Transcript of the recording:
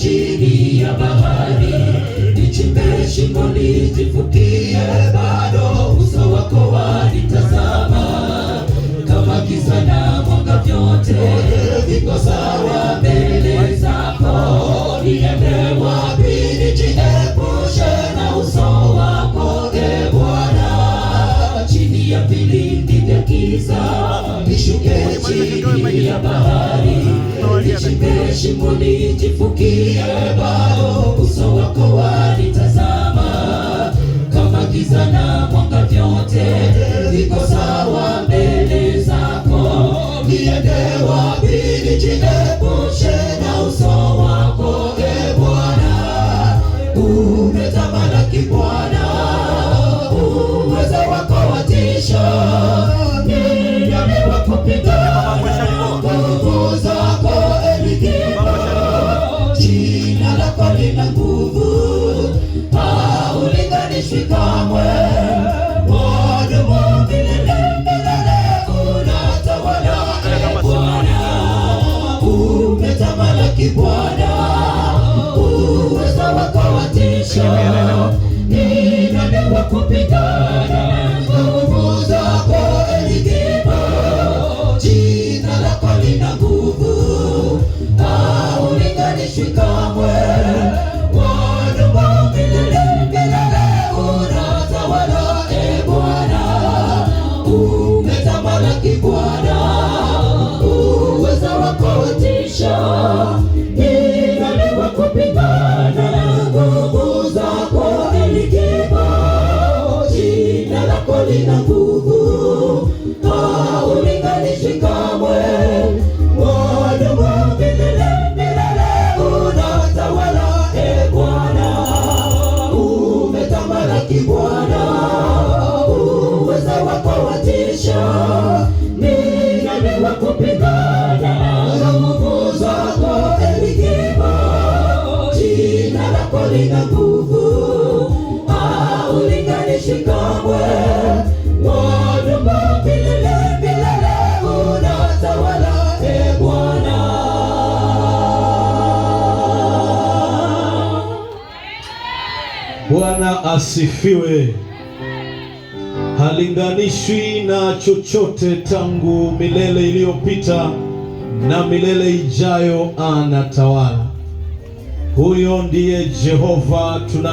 chini ya bahari, nichimbe shimo nijifukie, bado uso wako wanitazama. Kama giza na mwanga vyote viko sawa mbele zako, niende wapi nijiepushe na uso wako, e Bwana? Chini ya vilindi vya giza nishuke chini ya bahari, nichimbe shimo nijifukie, bado uso wako wanitazama. Kama giza na mwanga vyote viko sawa mbele zako, niende wapi nijiepushe na uso wako, e Bwana? Umetamalaki Bwana, uweza wako watisha, ni nani wa kupinga nguvu zako, Elikima? Jina lako lina nguvu, haulinganishwi kamwe. Wadumu milele milele, unatawala, e Bwana. Umetamalaki Bwana, uweza wako watisha, ni nani wa kupigana nguvu zako, Elikima? Jina lako lina nguvu, haulinganishwi kamwe. Wadumu milele milele, unatawala, e Bwana. Umetamalaki Bwana, uweza wako watisha, ni nani wa kupigana nguvu zako, Elikima? Jina lako lina nguvu, haulinganishwi kamwe. Wadumu milele milele, unatawala, e Bwana. Umetamalaki Bwana, uweza wako watisha, ni nani wa kupigana nguvu zako, Elikima? Jina lako lina nguvu, haulinganishwi kamwe. Wadumu milele milele, unatawala, e Bwana. Bwana asifiwe. Halinganishwi na chochote, tangu milele iliyopita na milele ijayo anatawala. Huyo ndiye Jehova tuna